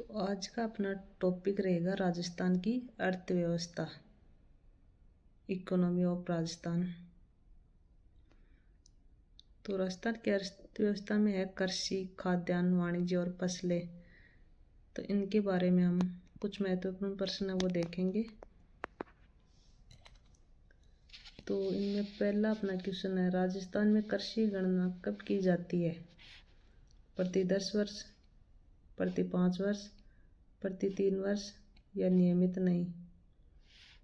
तो आज का अपना टॉपिक रहेगा राजस्थान की अर्थव्यवस्था, इकोनॉमी ऑफ राजस्थान। तो राजस्थान की अर्थव्यवस्था में है कृषि, खाद्यान्न, वाणिज्य और फसलें। तो इनके बारे में हम कुछ महत्वपूर्ण प्रश्न है वो देखेंगे। तो इनमें पहला अपना क्वेश्चन है, राजस्थान में कृषि गणना कब की जाती है? प्रति 10 वर्ष, प्रति 5 वर्ष, प्रति 3 वर्ष या नियमित नहीं?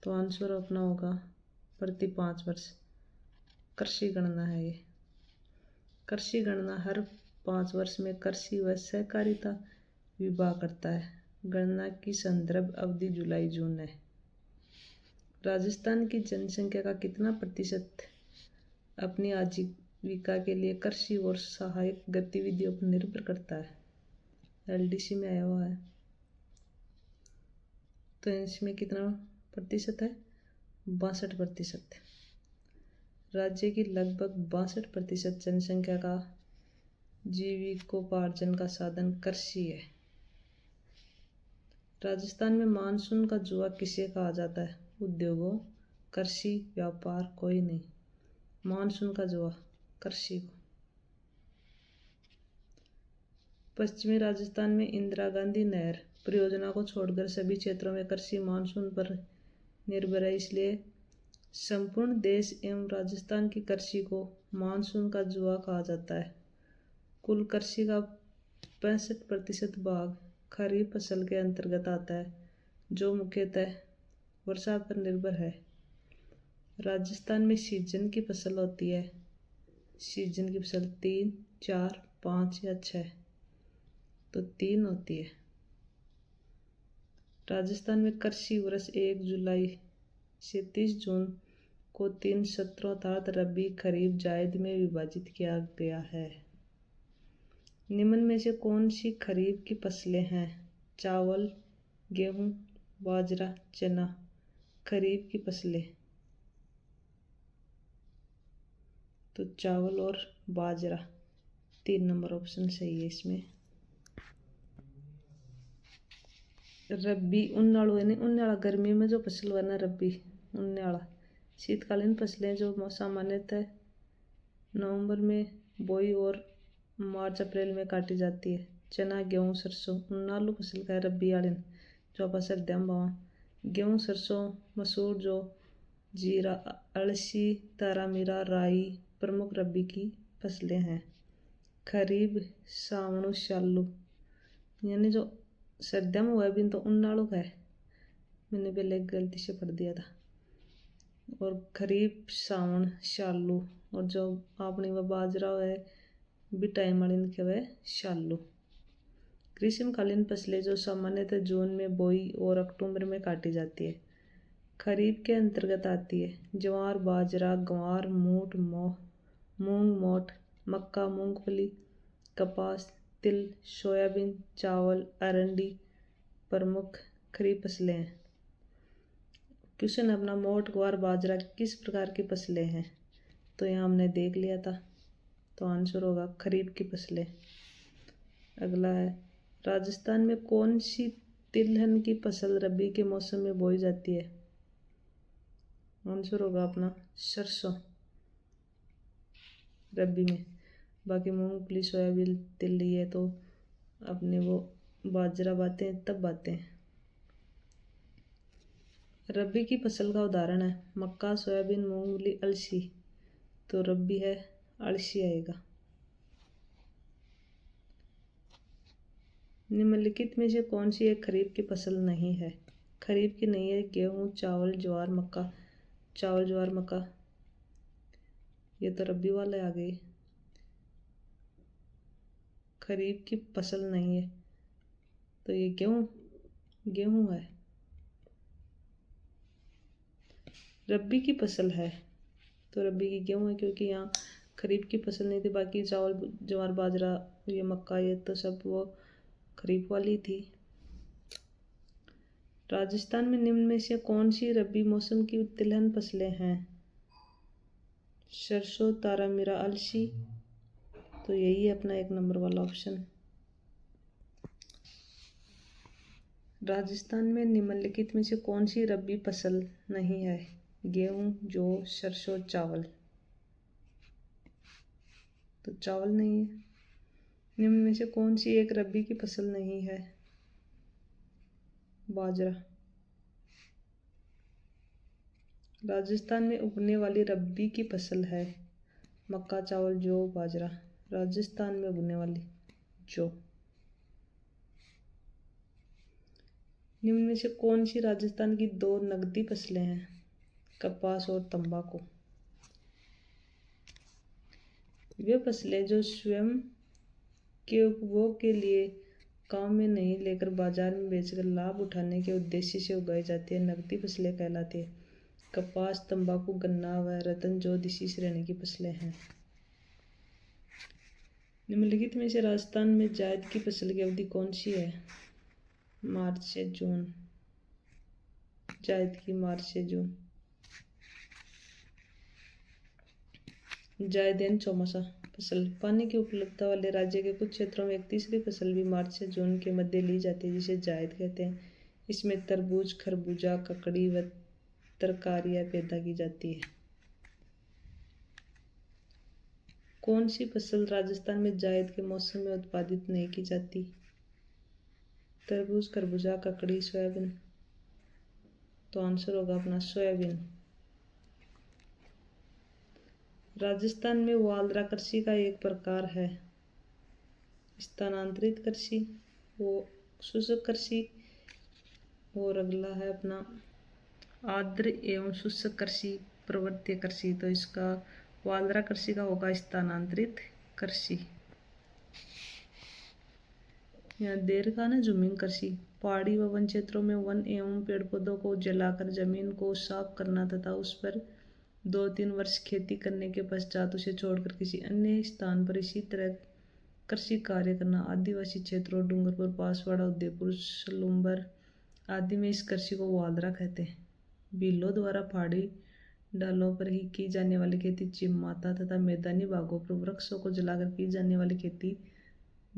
तो आंसर अपना होगा प्रति 5 वर्ष। कृषि गणना है ये। कृषि गणना हर 5 वर्ष में कृषि व सहकारिता विभाग करता है। गणना की संदर्भ अवधि जुलाई जून है। राजस्थान की जनसंख्या का कितना प्रतिशत अपनी आजीविका के लिए कृषि और सहायक गतिविधियों पर निर्भर करता है? एलडीसी में आया हुआ है। तो इसमें कितना प्रतिशत है? 62%। राज्य की लगभग 62% जनसंख्या का जीविकोपार्जन का साधन कृषि है। राजस्थान में मानसून का जुआ किसे कहा जाता है? उद्योगों, कृषि, व्यापार, कोई नहीं। मानसून का जुआ कृषि को। पश्चिमी राजस्थान में इंदिरा गांधी नहर परियोजना को छोड़कर सभी क्षेत्रों में कृषि मानसून पर निर्भर है। इसलिए संपूर्ण देश एवं राजस्थान की कृषि को मानसून का जुआ कहा जाता है। कुल कृषि का 65% भाग खरीफ फसल के अंतर्गत आता है, जो मुख्यतः वर्षा पर निर्भर है। राजस्थान में सीजन की फसल होती है। सीजन की फसल 3, 4, 5 या 6, तो 3 होती है। राजस्थान में कृषि वर्ष 1 जुलाई से 30 जून को 3 सत्रों अर्थात रबी, खरीफ, जायद में विभाजित किया गया है। निम्न में से कौन सी खरीफ की फसलें हैं? चावल, गेहूं, बाजरा, चना। खरीफ की फसलें तो चावल और बाजरा। 3 नंबर ऑप्शन सही है इसमें। रब्बी उन्नाळु यानी उन्नाळा गर्मी में जो फसल बना रब्बी उन्नाळा। शीतकालीन फसलें जो सामान्यतः नवंबर में बोई और मार्च अप्रैल में काटी जाती है। चना, गेहूँ, सरसों। उन्नालू फसल का है रब्बी आलिन जो आप सर्दियों में बावा। गेहूँ, सरसों, मसूर, जो जीरा, अलसी, तारामीरा, राई प्रमुख रब्बी की फसलें हैं। खरीफ सावणु, शालू यानी जो सर्दियों में हुआ भी तो उन्नालू का है। मैंने पहले गलती से पढ़ दिया था। और खरीफ सावन शालू, और जो आपने वह बाजरा है भी टाइम वाली लिखे हुए शालू। ग्रीष्मकालीन फसलें जो सामान्यतः जून में बोई और अक्टूबर में काटी जाती है। खरीफ के अंतर्गत आती है ज्वार, बाजरा, ग्वार, मूंग, मोठ, मक्का, मूंगफली, कपास, तिल, सोयाबीन, चावल, अरंडी प्रमुख खरीफ फसलें हैं। क्वेश्चन अपना, मोठ, ग्वार, बाजरा किस प्रकार की फसलें हैं? तो यहाँ हमने देख लिया था, तो आंसर होगा खरीफ की फसलें। अगला है, राजस्थान में कौन सी तिलहन की फसल रबी के मौसम में बोई जाती है? आंसर होगा अपना सरसों रबी में। बाकी मूंगफली, सोयाबीन, तिल ये तो अपने वो बाजरा बाते हैं तब बाते हैं। रबी की फसल का उदाहरण है मक्का, सोयाबीन, मूंगफली, अलसी। तो रबी है अलसी आएगा। निम्नलिखित में से कौन सी एक खरीफ की फसल नहीं है? खरीफ की नहीं है गेहूं, चावल, ज्वार, मक्का। चावल, ज्वार, मक्का ये तो रबी वाले आ गए। खरीफ की फसल नहीं है तो ये गेहूं है। रबी की फसल है तो रबी की गेहूं है, क्योंकि यहाँ खरीफ की फसल नहीं थी। बाकी चावल, ज्वार, बाजरा, ये मक्का ये तो सब वो खरीफ वाली थी। राजस्थान में निम्न में से कौन सी रबी मौसम की तिलहन फसलें हैं? सरसों, तारामीरा, अलसी। तो यही है अपना 1 नंबर वाला ऑप्शन। राजस्थान में निम्नलिखित में से कौन सी रबी फसल नहीं है? गेहूं, जौ, सरसों, चावल। तो चावल नहीं है। निम्न में से कौन सी एक रबी की फसल नहीं है? बाजरा। राजस्थान में उगने वाली रबी की फसल है मक्का, चावल, जौ, बाजरा। राजस्थान में उगने वाली जौ। निम्न में से कौन सी राजस्थान की 2 नकदी फसलें हैं? कपास और तंबाकू। वे फसलें जो स्वयं के उपभोग के लिए काम में नहीं लेकर बाजार में बेचकर लाभ उठाने के उद्देश्य से उगाई जाती है, नकदी फसलें कहलाती है। कपास, तंबाकू, गन्ना व रत्न जौद इसी श्रेणी की फसलें हैं। निम्नलिखित में से राजस्थान में जायद की फसल की अवधि कौन सी है? मार्च से जून। जायद की मार्च से जून। जायद यानी चौमासा फसल। पानी की उपलब्धता वाले राज्य के कुछ क्षेत्रों में एक तीसरी फसल भी मार्च से जून के मध्य ली जाती है, जिसे जायद कहते हैं। इसमें तरबूज, खरबूजा, ककड़ी व तरकारियां पैदा की जाती है। कौन सी फसल राजस्थान में जायद के मौसम में उत्पादित नहीं की जाती? तरबूज, खरबूजा, ककड़ी, सोयाबीन। तो आंसर होगा अपना सोयाबीन। राजस्थान में वालरा कृषि का एक प्रकार है स्थानांतरित कृषि, वो शुष्क कृषि, और अगला है अपना आर्द्र एवं शुष्क कृषि, पर्वतीय कृषि। तो इसका वालरा कृषि का होगा स्थानांतरित कृषि। यहाँ देर का ना जूमिंग कृषि, पहाड़ी व वन क्षेत्रों में वन एवं पेड़ पौधों को जलाकर जमीन को साफ करना तथा उस पर 2-3 वर्ष खेती करने के पश्चात उसे छोड़कर किसी अन्य स्थान पर इसी तरह कृषि कार्य करना। आदिवासी क्षेत्रों, डूंगरपुर, बांसवाड़ा, उदयपुर, सलूम्बर आदि में इस कृषि को वालरा कहते हैं। भीलों द्वारा पहाड़ी डालों पर ही की जाने वाली खेती चिमाता तथा मैदानी भागों पर वृक्षों को जलाकर की जाने वाली खेती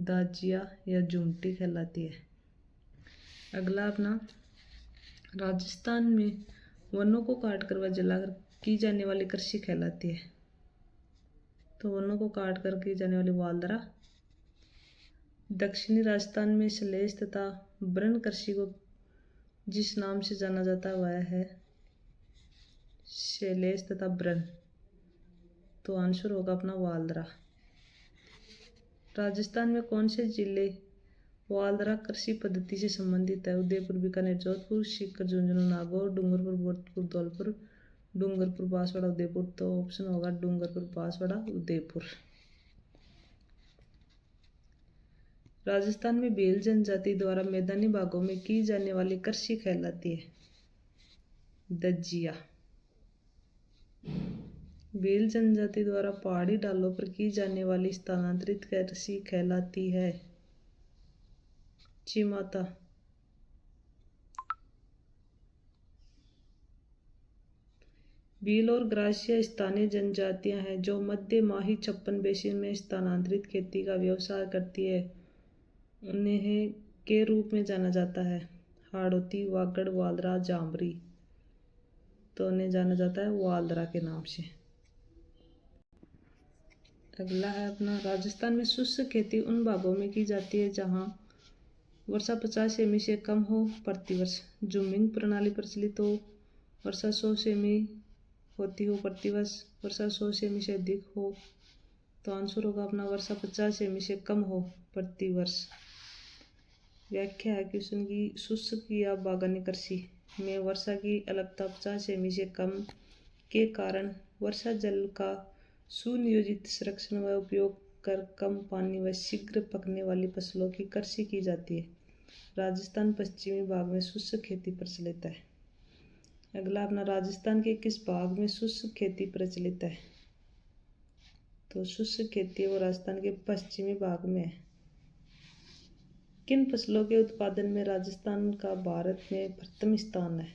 दाजिया या जुमटी कहलाती है। अगला अपना राजस्थान में वनों को काटकर व जलाकर की जाने वाली कृषि कहलाती है। तो वनों को काट कर की जाने वाली वालरा। दक्षिणी राजस्थान में शैलेश तथा ब्रन कृषि को जिस नाम से जाना जाता है वह है शैलेश तथा ब्रन। तो आंसर होगा अपना वालरा। राजस्थान में कौन से जिले वालरा कृषि पद्धति से संबंधित है? उदयपुर, बीकानेर, जोधपुर, सीकर, झुंझुनू, नागौर, डूंगरपुर, भरतपुर, धौलपुर, डूंगरपुर, बांसवाड़ा, उदयपुर। तो ऑप्शन होगा डूंगरपुर, बांसवाड़ा, उदयपुर। राजस्थान में भील जनजाति द्वारा मैदानी भागों में की जाने वाली कृषि कहलाती है दजिया। भील जनजाति द्वारा पहाड़ी ढालों पर की जाने वाली स्थानांतरित कृषि कहलाती है चिमाता। भील और ग्रासिया स्थानीय जनजातियां हैं जो मध्य माही छप्पन बेसिन में स्थानांतरित खेती का व्यवसाय करती है। उन्हें के रूप में जाना जाता है हाड़ौती, वागड़, वालरा, जांबरी। तो उन्हें जाना जाता है वालरा के नाम से। अगला है अपना राजस्थान में शुष्क खेती उन भागों में की जाती है जहां वर्षा 50 सेमी से कम हो प्रतिवर्ष, जूमिंग प्रणाली प्रचलित हो, वर्षा 100 सेमी होती हो प्रतिवर्ष, वर्षा 100 सेमी से अधिक हो। तो आंसर होगा अपना वर्षा 50 सेमी से कम हो प्रतिवर्ष। व्याख्या है क्वेश्चन की। शुष्क या बागानी कृषि में वर्षा की अलगता 50 सेमी से कम के कारण वर्षा जल का सुनियोजित संरक्षण व उपयोग कर कम पानी व शीघ्र पकने वाली फसलों की कृषि की जाती है। राजस्थान पश्चिमी भाग में शुष्क खेती प्रचलित है। अगला अपना राजस्थान के किस भाग में शुष्क खेती प्रचलित है? तो शुष्क खेती वो राजस्थान के पश्चिमी भाग में है। किन फसलों के उत्पादन में राजस्थान का भारत में प्रथम स्थान है?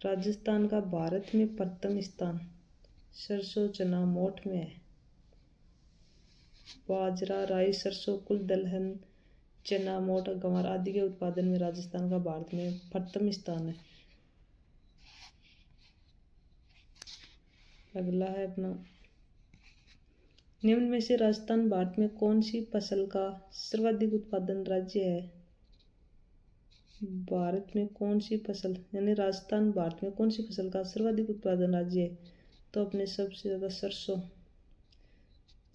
राजस्थान का भारत में प्रथम स्थान सरसों, चना, मोठ में है। बाजरा, राई, सरसों, कुल दलहन चना, मोट, गंवार आदि के उत्पादन में राजस्थान का भारत में प्रथम स्थान है। अगला है अपना, निम्न में से राजस्थान भारत में कौन सी फसल का सर्वाधिक उत्पादन राज्य है? भारत में कौन सी फसल, यानी राजस्थान भारत में कौन सी फसल का सर्वाधिक उत्पादन राज्य है? तो अपने सबसे ज़्यादा सरसों,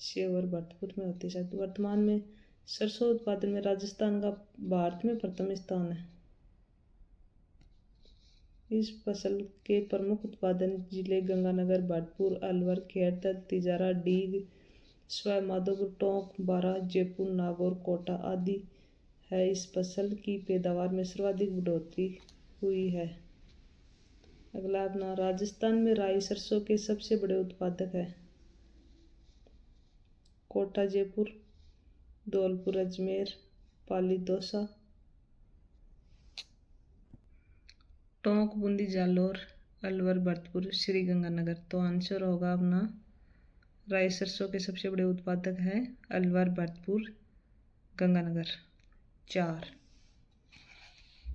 सेव और भरतपुर में होती है शायद। वर्तमान में सरसों उत्पादन में राजस्थान का भारत में प्रथम स्थान है। इस फसल के प्रमुख उत्पादन जिले गंगानगर, भरतपुर, अलवर, खेड़, तिजारा, डीग, सवाई माधोपुर, टोंक, बारां, जयपुर, नागौर, कोटा आदि है। इस फसल की पैदावार में सर्वाधिक बढ़ोतरी हुई है। अगला अपना, राजस्थान में राई सरसों के सबसे बड़े उत्पादक है। कोटा, जयपुर, धौलपुर, अजमेर, पाली, दौसा, टोंक, बूंदी, जालोर, अलवर, भरतपुर, श्री गंगानगर। तो आंसर होगा अपना, राई सरसों के सबसे बड़े उत्पादक हैं अलवर, भरतपुर, गंगानगर। 4,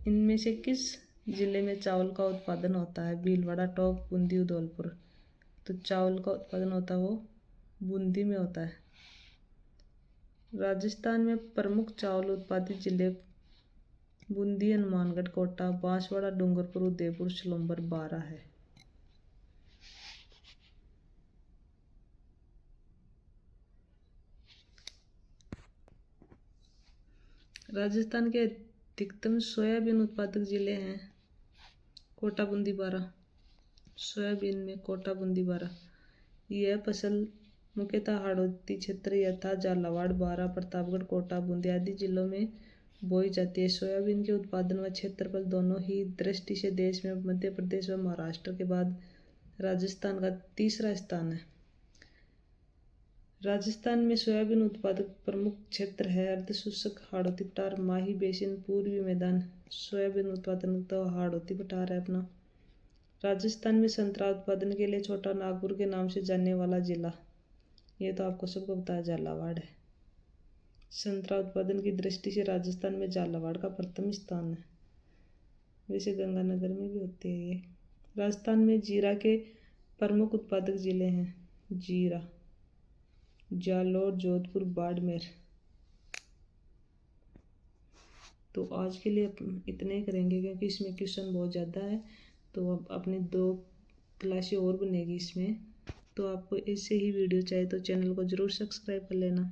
इनमें से किस जिले में चावल का उत्पादन होता है? भीलवाड़ा, टोंक, बूंदी, धौलपुर। तो चावल का उत्पादन होता है वो बूंदी में होता है। राजस्थान में प्रमुख चावल उत्पादित जिले बूंदी, हनुमानगढ़, कोटा, बांसवाड़ा, डूंगरपुर, उदयपुर, सलूंबर, बारां है। राजस्थान के अधिकतम सोयाबीन उत्पादक जिले हैं कोटा, बूंदी, बारां। सोयाबीन में कोटा, बूंदी, बारां। यह फसल मुख्यतः हाड़ौती क्षेत्र यथा झालावाड़, बारां, प्रतापगढ़, कोटा, बूंदी आदि जिलों में बोई जाती है। सोयाबीन के उत्पादन व क्षेत्रफल दोनों ही दृष्टि से देश में मध्य प्रदेश व महाराष्ट्र के बाद राजस्थान का तीसरा स्थान है। राजस्थान में सोयाबीन उत्पादक प्रमुख क्षेत्र है अर्धशुष्क हाड़ौती पठार, माही बेसिन, पूर्वी मैदान। सोयाबीन उत्पादन तो हाड़ौती पठार है अपना। राजस्थान में संतरा उत्पादन के लिए छोटा नागपुर के नाम से जाने वाला जिला, ये तो आपको सबको पता है, झालावाड़ है। संतरा उत्पादन की दृष्टि से राजस्थान में झालावाड़ का प्रथम स्थान है। वैसे गंगानगर में भी होते हैं ये। राजस्थान में जीरा के प्रमुख उत्पादक जिले हैं जीरा, जालोर, जोधपुर, बाड़मेर। तो आज के लिए इतने ही करेंगे क्योंकि इसमें क्वेश्चन बहुत ज़्यादा है। तो अब अपनी 2 क्लासें और बनेगी इसमें। तो आपको ऐसे ही वीडियो चाहिए तो चैनल को ज़रूर सब्सक्राइब कर लेना।